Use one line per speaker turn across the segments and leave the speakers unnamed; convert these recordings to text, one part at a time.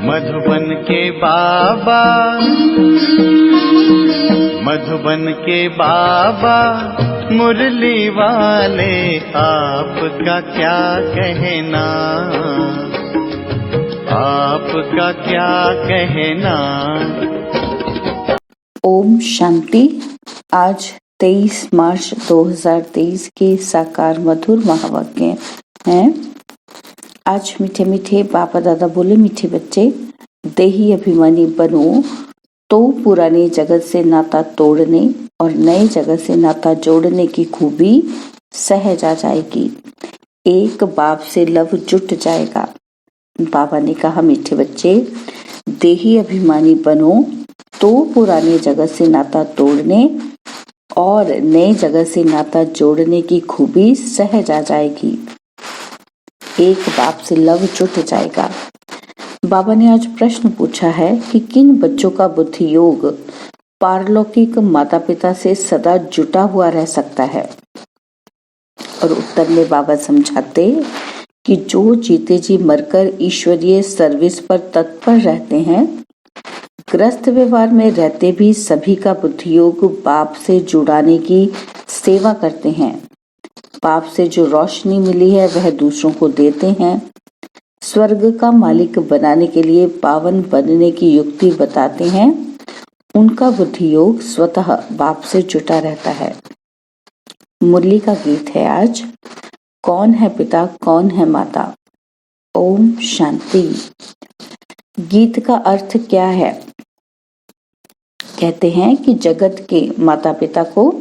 मधुबन के बाबा, मधुबन के बाबा मुरली वाले, आपका क्या कहना, आपका क्या कहना।
ओम शांति। आज 23 मार्च 2023 के साकार मधुर महावाक्य हैं। आज मीठे मीठे बाबा दादा बोले, मीठे बच्चे, देही अभिमानी बनो तो पुराने जगत से नाता तोड़ने और नए जगत से नाता जोड़ने की खूबी सहज आ जाएगी। एक बाप से लव जुट जाएगा। बाबा ने कहा, मीठे बच्चे, देही अभिमानी बनो तो पुराने जगत से नाता तोड़ने और नए जगत से नाता जोड़ने की खूबी सहज आ जाएगी। एक बाप से लव जुट जाएगा। बाबा ने आज प्रश्न पूछा है कि किन बच्चों का बुद्धि योग पारलौकिक माता पिता से सदा जुटा हुआ रह सकता है। और उत्तर में बाबा समझाते कि जो जीते जी मरकर ईश्वरीय सर्विस पर तत्पर रहते हैं, ग्रस्त व्यवहार में रहते भी सभी का बुद्धि योग बाप से जुड़ाने की सेवा करते हैं। बाप से जो रोशनी मिली है वह दूसरों को देते हैं। स्वर्ग का मालिक बनाने के लिए पावन बनने की युक्ति बताते हैं। उनका बुद्धि योग स्वतः बाप से जुटा रहता है। मुरली का गीत है आज, कौन है पिता कौन है माता। ओम शांति। गीत का अर्थ क्या है? कहते हैं कि जगत के माता पिता को,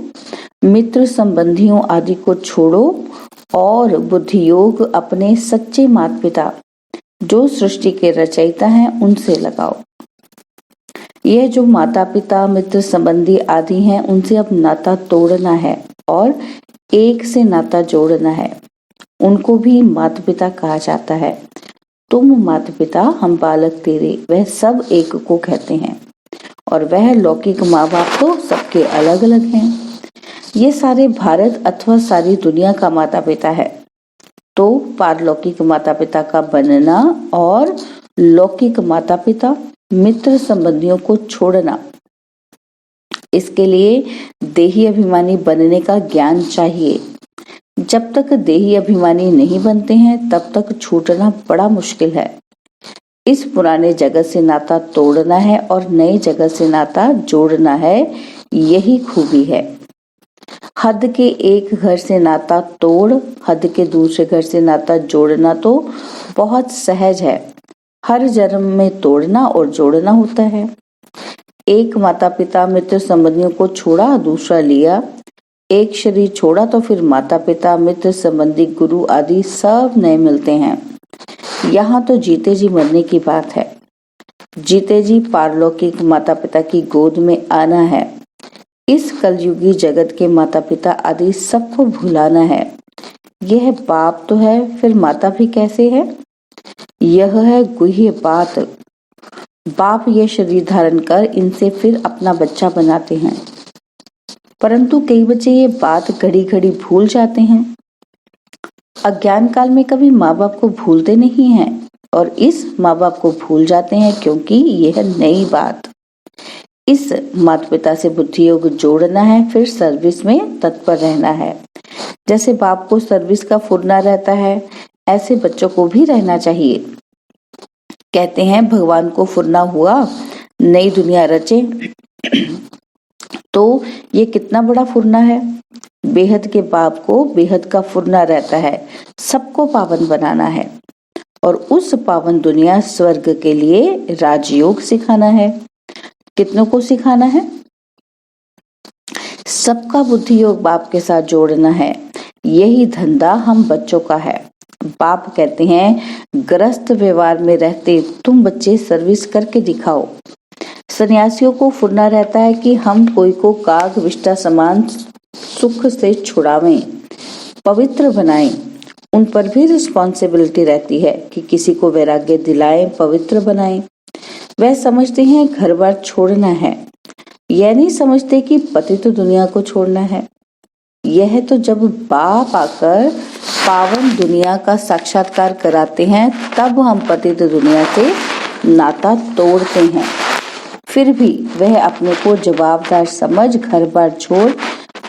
मित्र संबंधियों आदि को छोड़ो और बुद्धि योग अपने सच्चे माता पिता जो सृष्टि के रचयिता हैं उनसे लगाओ। यह जो माता पिता मित्र संबंधी आदि हैं उनसे अब नाता तोड़ना है और एक से नाता जोड़ना है। उनको भी माता पिता कहा जाता है। तुम माता पिता, हम बालक तेरे, वह सब एक को कहते हैं। और वह लौकिक माँ बाप तो सबके अलग अलग हैं। ये सारे भारत अथवा सारी दुनिया का माता पिता है। तो पारलौकिक माता पिता का बनना और लौकिक माता पिता मित्र संबंधियों को छोड़ना, इसके लिए देही अभिमानी बनने का ज्ञान चाहिए। जब तक देही अभिमानी नहीं बनते हैं तब तक छूटना बड़ा मुश्किल है। इस पुराने जगत से नाता तोड़ना है और नए जगत से नाता जोड़ना है, यही खूबी है। हद के एक घर से नाता तोड़ हद के दूसरे घर से नाता जोड़ना तो बहुत सहज है। हर जन्म में तोड़ना और जोड़ना होता है। एक माता पिता मित्र संबंधियों को छोड़ा, दूसरा लिया। एक शरीर छोड़ा तो फिर माता पिता मित्र संबंधी गुरु आदि सब नए मिलते हैं। यहाँ तो जीते जी मरने की बात है। जीते जी पारलौकिक माता पिता की गोद में आना है। इस कलयुगी जगत के माता पिता आदि सबको भुलाना है। यह बाप तो है, फिर माता भी कैसे है? यह है गुह्य बात। बाप ये शरीर धारण कर इनसे फिर अपना बच्चा बनाते हैं, परंतु कई बच्चे ये बात घड़ी घड़ी भूल जाते हैं। अज्ञान काल में कभी माँ बाप को भूलते नहीं हैं और इस माँ बाप को भूल जाते हैं क्योंकि यह नई बात। इस माता पिता से बुद्धि योग जोड़ना है, फिर सर्विस में तत्पर रहना है। जैसे बाप को सर्विस का फुरना रहता है, ऐसे बच्चों को भी रहना चाहिए। कहते हैं भगवान को फुरना हुआ, नई दुनिया रचे। तो ये कितना बड़ा फुरना है। बेहद के बाप को बेहद का फुरना रहता है, सबको पावन बनाना है और उस पावन दुनिया स्वर्ग के लिए राजयोग सिखाना है। कितनों को सिखाना है? सबका बुद्धि योग बाप के साथ जोड़ना है। यही धंधा हम बच्चों का है। बाप कहते हैं, ग्रस्त व्यवहार में रहते तुम बच्चे सर्विस करके दिखाओ। सन्यासियों को फुरना रहता है कि हम कोई को काग विष्टा समान सुख से छुड़ावें, पवित्र बनाएं। उन पर भी रिस्पॉन्सिबिलिटी रहती है कि किसी को वैराग्य दिलाएं, पवित्र बनाएं। वह समझते हैं घर बार छोड़ना है, यह नहीं समझते कि पतित दुनिया को छोड़ना है। यह तो जब बाप आकर पावन दुनिया का साक्षात्कार कराते हैं तब हम पतित दुनिया से नाता तोड़ते हैं, फिर भी वह अपने को जवाबदार समझ घर बार छोड़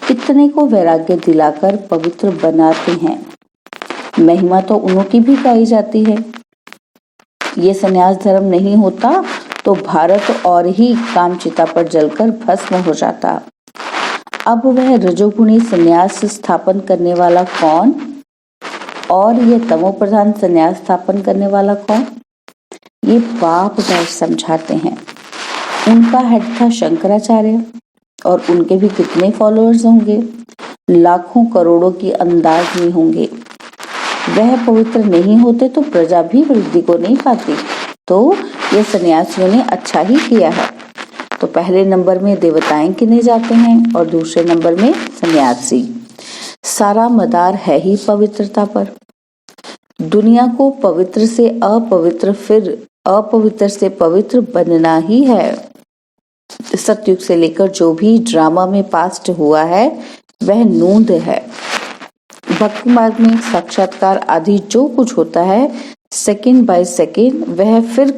कितने को वैराग्य दिलाकर पवित्र बनाते हैं। महिमा तो उन्हों की भी गाई जाती है। ये संन्यास धर्म नहीं होता तो भारत और ही कामचिता पर जलकर भस्म हो जाता। अब वह रजोगुणी संन्यास स्थापन करने वाला कौन और ये तमो प्रधान संन्यास स्थापन करने वाला कौन? ये बाप दास समझाते हैं। उनका हेड था शंकराचार्य और उनके भी कितने फॉलोअर्स होंगे, लाखों करोड़ों की अंदाज में होंगे। वह पवित्र नहीं होते तो प्रजा भी वृद्धि को नहीं पाती। तो ये सन्यासियों ने अच्छा ही किया है। तो पहले नंबर में देवताएं गिने जाते हैं और दूसरे नंबर में सन्यासी। सारा मदार है ही पवित्रता पर। दुनिया को पवित्र से अपवित्र फिर अपवित्र से पवित्र बनना ही है। सतयुग से लेकर जो भी ड्रामा में पास्ट हुआ है वह नूंद है। भक्ति मार्ग में साक्षात्कार आदि जो कुछ होता है सेकंड बाय सेकंड वह फिर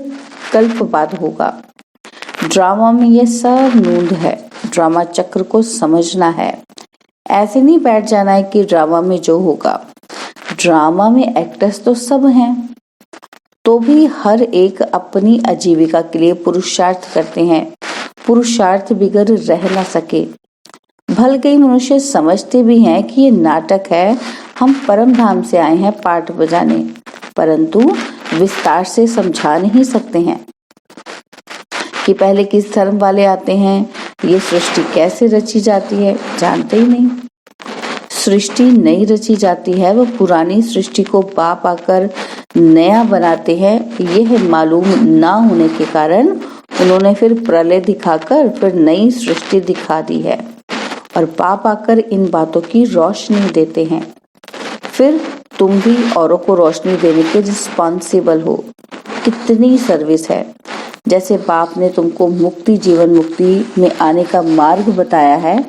कल्प बाद होगा। ड्रामा में यह सब नूंद है। ड्रामा चक्र को समझना है। ऐसे नहीं बैठ जाना है कि ड्रामा में जो होगा। ड्रामा में एक्टर्स तो सब हैं, तो भी हर एक अपनी आजीविका के लिए पुरुषार्थ करते हैं। पुरुषार्थ बिगर रह ना सके। भल कई मनुष्य समझते भी हैं कि ये नाटक है, हम परम धाम से आए हैं पाठ बजाने, परंतु विस्तार से समझा नहीं सकते हैं कि पहले किस धर्म वाले आते हैं, ये सृष्टि कैसे रची जाती है, जानते ही नहीं। सृष्टि नई रची जाती है, वह पुरानी सृष्टि को बाप आकर नया बनाते हैं। यह मालूम ना होने के कारण उन्होंने फिर प्रलय दिखाकर फिर नई सृष्टि दिखा दी है और बाप आकर इन बातों की रोशनी देते हैं। फिर तुम भी औरों को रोशनी देने के रिस्पॉन्सिबल हो। कितनी सर्विस है। जैसे बाप ने तुमको मुक्ति जीवन मुक्ति में आने का मार्ग बताया है,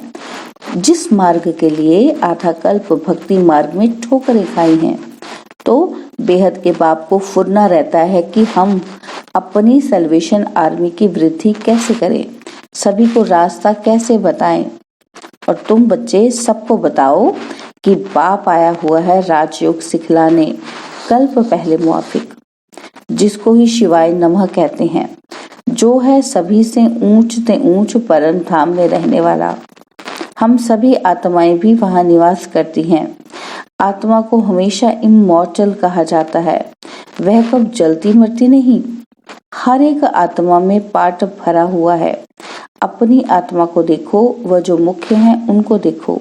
जिस मार्ग के लिए आधा कल्प भक्ति मार्ग में ठोकरें खाई हैं, तो बेहद के बाप को फुरना रहता है कि हम अपनी सल्वेशन आर्मी की वृद्धि कैसे करें, सभी को रास्ता कैसे बताएं। और तुम बच्चे सबको बताओ कि बाप आया हुआ है राजयोग सिखलाने, कल्प पहले मुआफिक, जिसको ही शिवाय नमः कहते हैं, जो है सभी से ऊंच ते ऊंच परम धाम में रहने वाला। हम सभी आत्माएं भी वहां निवास करती हैं। आत्मा को हमेशा इमॉर्टल कहा जाता है। वह कब जलती मरती नहीं। हर एक आत्मा में पार्ट भरा हुआ है। अपनी आत्मा को देखो, वह जो मुख्य हैं उनको देखो।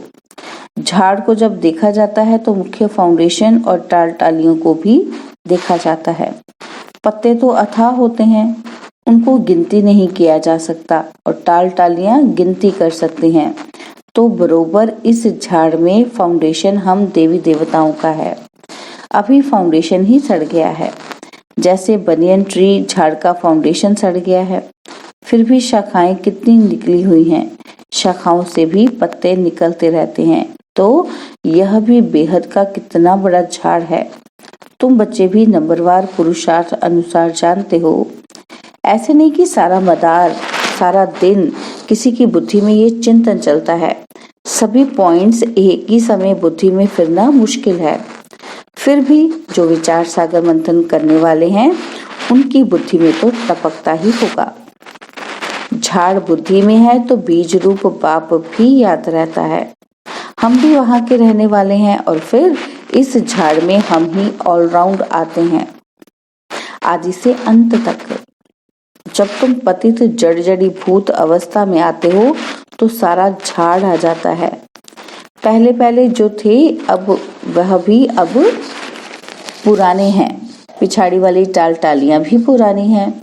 झाड़ को जब देखा जाता है तो मुख्य फाउंडेशन और टाल टालियों को भी देखा जाता है। पत्ते तो अथाह होते हैं, उनको गिनती नहीं किया जा सकता और टाल टालियां गिनती कर सकते हैं। तो बरोबर इस झाड़ में फाउंडेशन हम देवी देवताओं का है। अभी फाउंडेशन ही सड़ गया है। जैसे बनियन ट्री झाड़ का फाउंडेशन सड़ गया है, फिर भी शाखाएं कितनी निकली हुई हैं। शाखाओं से भी पत्ते निकलते रहते हैं। तो यह भी बेहद का कितना बड़ा झाड़ है। तुम बच्चे भी नंबरवार पुरुषार्थ अनुसार जानते हो। ऐसे नहीं कि सारा मदार सारा दिन किसी की बुद्धि में ये चिंतन चलता है। सभी पॉइंट्स एक ही समय बुद्धि में फिरना मुश्किल है। फिर भी जो विचार सागर मंथन करने वाले हैं उनकी बुद्धि में तो टपकता ही होगा। झाड़ बुद्धि में है तो बीज रूप बाप भी याद रहता है। हम भी वहां के रहने वाले हैं और फिर इस झाड़ में हम ही ऑलराउंड आते हैं, आदि से अंत तक। जब तुम पतित जड़ी भूत अवस्था में आते हो तो सारा झाड़ आ जाता है। पहले पहले जो थे अब वह भी अब पुराने हैं। पिछाड़ी वाली टाल टालियां भी पुरानी हैं।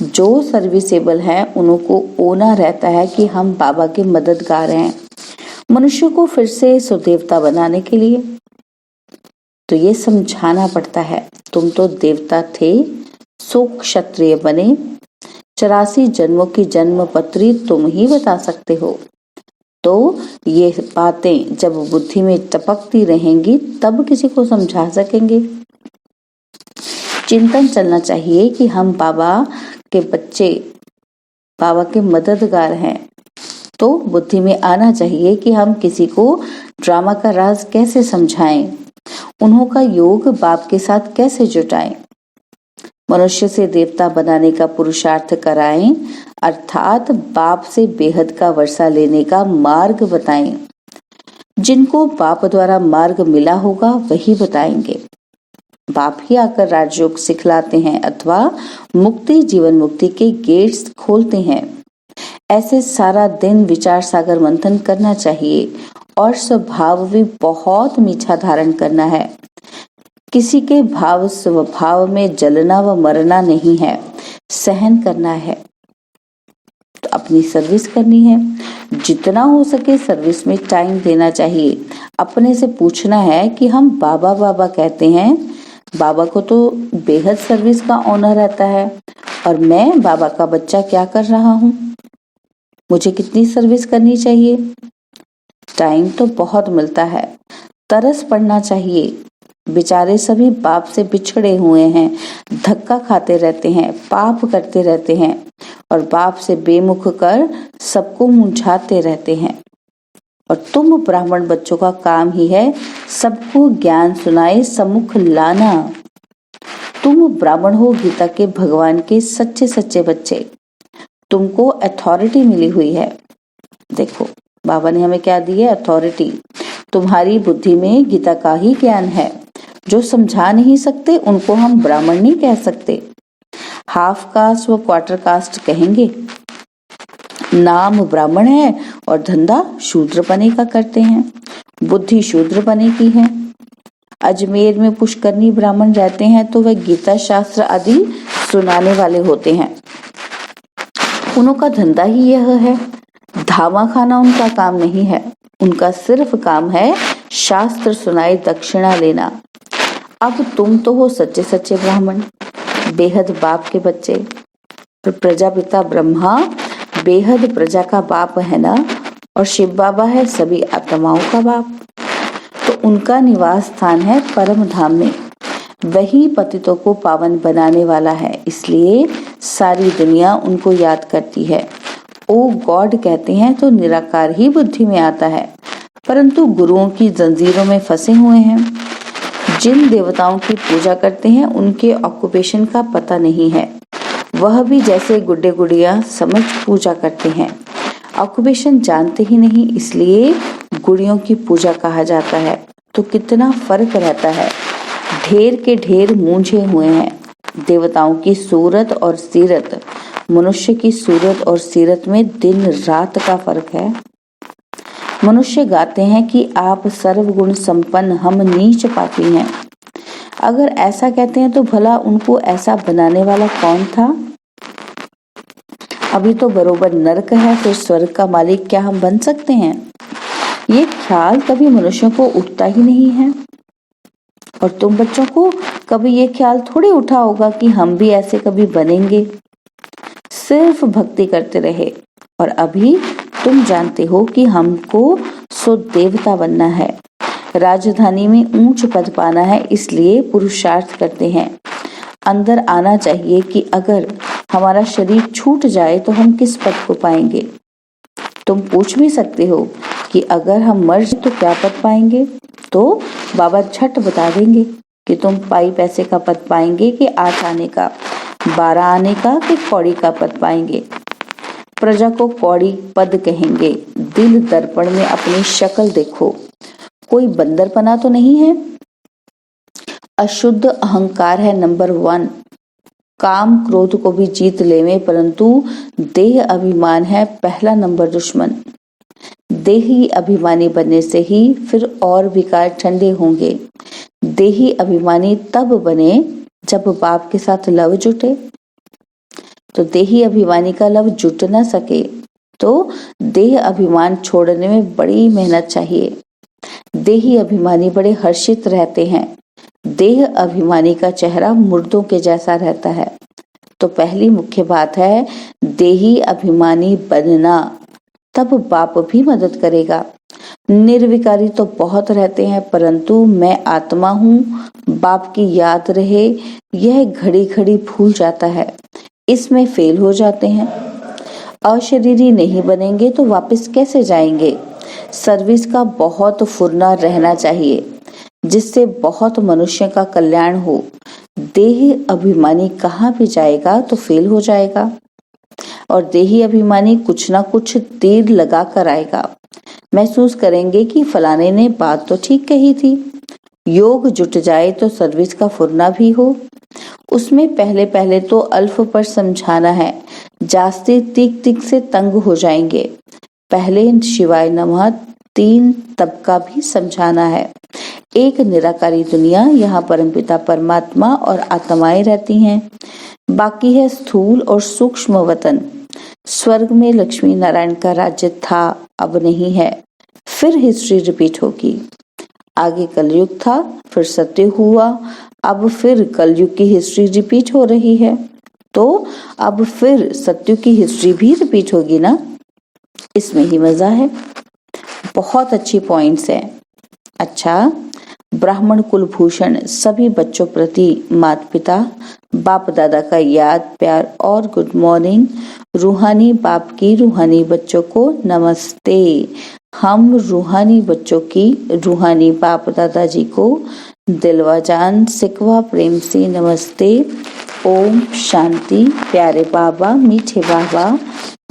जो सर्विसेबल हैं उनको ओना रहता है कि हम बाबा के मददगार हैं मनुष्य को फिर से सुदेवता बनाने के लिए। तो ये समझाना पड़ता है, तुम तो देवता थे, सो क्षत्रिय बने। 84 जन्मों की जन्म पत्री तुम ही बता सकते हो। तो ये बातें जब बुद्धि में टपकती रहेंगी तब किसी को समझा सकेंगे। चिंतन चलना चाहिए कि हम बाबा के बच्चे, बाबा के मददगार हैं। तो बुद्धि में आना चाहिए कि हम किसी को ड्रामा का राज कैसे समझाएं, उन्हों का योग बाप के साथ कैसे जुटाएं, मनुष्य से देवता बनाने का पुरुषार्थ कराएं, अर्थात बाप से बेहद का वर्षा लेने का मार्ग बताएं। जिनको बाप द्वारा मार्ग मिला होगा वही बताएंगे। बाप ही आकर राजयोग सिखलाते हैं अथवा मुक्ति, जीवन मुक्ति के गेट्स खोलते हैं। ऐसे सारा दिन विचार सागर मंथन करना चाहिए और स्वभाव भी बहुत मीठा धारण करना है। किसी के भाव स्वभाव में जलना व मरना नहीं है, सहन करना है। तो अपनी सर्विस करनी है, जितना हो सके सर्विस में टाइम देना चाहिए। अपने से पूछना है कि हम बाबा बाबा कहते हैं, बाबा को तो बेहद सर्विस का ऑनर रहता है और मैं बाबा का बच्चा क्या कर रहा हूँ, मुझे कितनी सर्विस करनी चाहिए। टाइम तो बहुत मिलता है, तरस पड़ना चाहिए। बेचारे सभी बाप से बिछड़े हुए हैं, धक्का खाते रहते हैं, पाप करते रहते हैं और बाप से बेमुख कर सबको मुंझाते रहते हैं। और तुम ब्राह्मण बच्चों का काम ही है सबको ज्ञान सुनाए सम्मुख लाना। तुम ब्राह्मण हो, गीता के भगवान के सच्चे सच्चे बच्चे, तुमको अथॉरिटी मिली हुई है। देखो बाबा ने हमें क्या दी है, अथॉरिटी। तुम्हारी बुद्धि में गीता का ही ज्ञान है। जो समझा नहीं सकते उनको हम ब्राह्मण नहीं कह सकते, हाफ कास्ट व क्वार्टर कास्ट कहेंगे। नाम ब्राह्मण है और धंधा शूद्र पने का करते हैं, बुद्धि शूद्र पने की है। अजमेर में पुष्करनी ब्राह्मण रहते हैं तो वह गीता शास्त्र आदि सुनाने वाले होते हैं। उनका धंधा ही यह है, धामा खाना उनका काम नहीं है। उनका सिर्फ काम है शास्त्र सुनाए दक्षिणा लेना। अब तुम तो हो सच्चे सच्चे ब्राह्मण, बेहद बाप के बच्चे। तो प्रजापिता ब्रह्मा बेहद प्रजा का बाप है ना, और शिव बाबा है सभी आत्माओं का बाप। तो उनका निवास स्थान है परम धाम में, वही पतितों को पावन बनाने वाला है। इसलिए सारी दुनिया उनको याद करती है। ओ गॉड कहते हैं तो निराकार ही बुद्धि में आता है, परंतु गुरुओं की जंजीरों में फंसे हुए हैं। जिन देवताओं की पूजा करते हैं उनके ऑक्यूपेशन का पता नहीं है, वह भी जैसे गुड्डे गुड़िया समझ पूजा करते हैं, ऑक्यूपेशन जानते ही नहीं, इसलिए गुड़ियों की पूजा कहा जाता है। तो कितना फर्क रहता है, ढेर के ढेर मूंझे हुए हैं। देवताओं की सूरत और सीरत, मनुष्य की सूरत और सीरत में दिन रात का फर्क है। मनुष्य गाते हैं कि आप सर्वगुण संपन्न, हम नीच पापी हैं। अगर ऐसा कहते हैं तो भला उनको ऐसा बनाने वाला कौन था? अभी तो बरोबर नरक है, फिर स्वर्ग का मालिक क्या हम बन सकते हैं? ये ख्याल कभी मनुष्यों को उठता ही नहीं है। और तुम बच्चों को कभी ये ख्याल थोड़ी उठा होगा कि हम भी ऐसे कभी बनेंगे। सिर्फ भक्ति करते रहे। और अभी तुम जानते हो कि हमको सो देवता बनना है, राजधानी में ऊंच पद पाना है, इसलिए पुरुषार्थ करते हैं। अंदर आना चाहिए कि अगर हमारा शरीर छूट जाए तो हम किस पद को पाएंगे। तुम पूछ भी सकते हो कि अगर हम मर जाए तो क्या पद पाएंगे, तो बाबा झट बता देंगे कि तुम पाई पैसे का पद पाएंगे कि 8 आने का, 12 आने का कि कौड़ी का पद पाएंगे। प्रजा को कौड़ी पद कहेंगे। दिल दर्पण में अपनी शक्ल देखो, कोई बंदरपना तो नहीं है। अशुद्ध अहंकार है नंबर 1। काम क्रोध को भी जीत लेवे, परंतु देह अभिमान है पहला नंबर दुश्मन। देही अभिमानी बनने से ही फिर और विकार ठंडे होंगे। देही अभिमानी तब बने जब बाप के साथ लव जुटे। तो देही अभिमानी का लव जुट न सके तो देह अभिमान छोड़ने में बड़ी मेहनत चाहिए। देही अभिमानी बड़े हर्षित रहते हैं। देह अभिमानी का चेहरा मुर्दों के जैसा रहता है। तो पहली मुख्य बात है देही अभिमानी बनना, तब बाप भी मदद करेगा। निर्विकारी तो बहुत रहते हैं, परंतु मैं आत्मा हूँ, बाप की याद रहे, यह घड़ी घड़ी भूल जाता है, इसमें फेल हो जाते हैं। अशरीरी नहीं बनेंगे तो वापस कैसे जाएंगे? सर्विस का बहुत फुरना रहना चाहिए, जिससे बहुत मनुष्य का कल्याण हो। देह अभिमानी कहाँ भी जाएगा तो फेल हो जाएगा, और देही अभिमानी कुछ ना कुछ तीर लगा कर आएगा। महसूस करेंगे कि फलाने ने बात तो ठीक कही थी। योग जुट जाए तो सर्विस का फुरना भी हो। उसमें पहले पहले तो अल्फ पर समझाना है, जास्ती तीक तीक से तंग हो जाएंगे। पहले शिवाय नमः 3 तब का भी समझाना है। एक निराकारी दुनिया, यहाँ परमपिता परमात्मा और आत्माएं रहती हैं। बाकी है स्थूल और सूक्ष्म वतन। स्वर्ग में लक्ष्मी नारायण का राज्य था, अब नहीं है। फिर हिस्ट्री रिपीट होगी। आगे कलयुग था, फिर सत्य हुआ, अब फिर कलयुग की हिस्ट्री रिपीट हो रही है, तो अब फिर सत्य की हिस्ट्री भी रिपीट होगी ना। इसमें ही मजा है। बहुत अच्छी पॉइंट्स हैं। अच्छा, ब्राह्मण कुलभूषण सभी बच्चों प्रति माता पिता बाप दादा का याद प्यार और गुड मॉर्निंग। रूहानी बाप की रूहानी बच्चों को नमस्ते। हम रूहानी बच्चों की रूहानी बाप दादाजी को दिलवा जान सिकवा प्रेम से नमस्ते। ओम शांति। प्यारे बाबा, मीठे बाबा,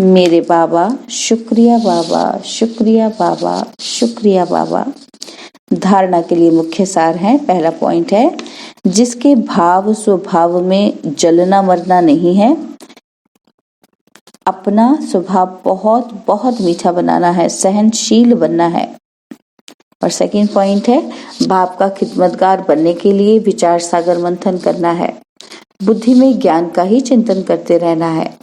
मेरे बाबा, शुक्रिया बाबा, शुक्रिया बाबा, शुक्रिया बाबा। धारणा के लिए मुख्य सार है। पहला पॉइंट है, जिसके भाव स्वभाव में जलना मरना नहीं है, अपना स्वभाव बहुत बहुत मीठा बनाना है, सहनशील बनना है। और सेकंड पॉइंट है, बाप का खिदमतगार बनने के लिए विचार सागर मंथन करना है, बुद्धि में ज्ञान का ही चिंतन करते रहना है,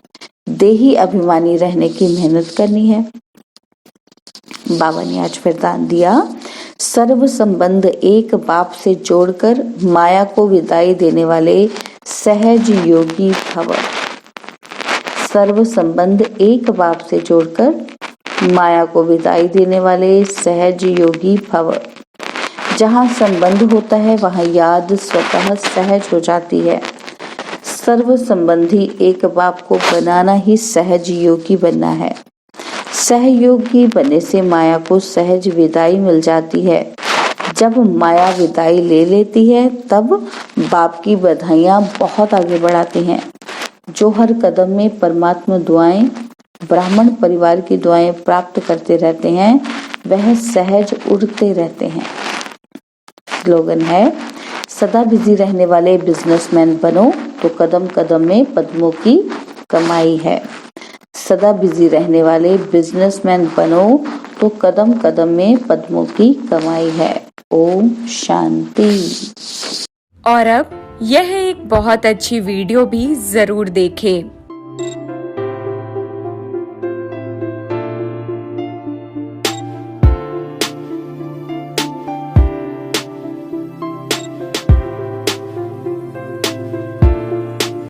देही अभिमानी रहने की मेहनत करनी है। बाबा ने आज वरदान दिया, सर्व संबंध एक बाप से जोड़कर माया को विदाई देने वाले सहज योगी भव। सर्व संबंध एक बाप से जोड़कर माया को विदाई देने वाले सहज योगी भव। जहाँ संबंध होता है वहाँ याद स्वतः सहज हो जाती है। सर्व संबंधी एक बाप को बनाना ही सहज योगी बनना है। सहयोगी बनने से माया को सहज विदाई मिल जाती है। जब माया विदाई ले लेती है तब बाप की बधाइयाँ बहुत आगे बढ़ाती हैं। जो हर कदम में परमात्मा दुआएं, ब्राह्मण परिवार की दुआएं प्राप्त करते रहते हैं, वह सहज उड़ते रहते हैं। स्लोगन है, सदा बिजी रहने वाले बिजनेसमैन बनो तो कदम कदम में पद्मों की कमाई है। सदा बिजी रहने वाले बिजनेसमैन बनो तो कदम कदम में पद्मों की कमाई है। ओम शांति।
और अब यह एक बहुत अच्छी वीडियो भी जरूर देखें।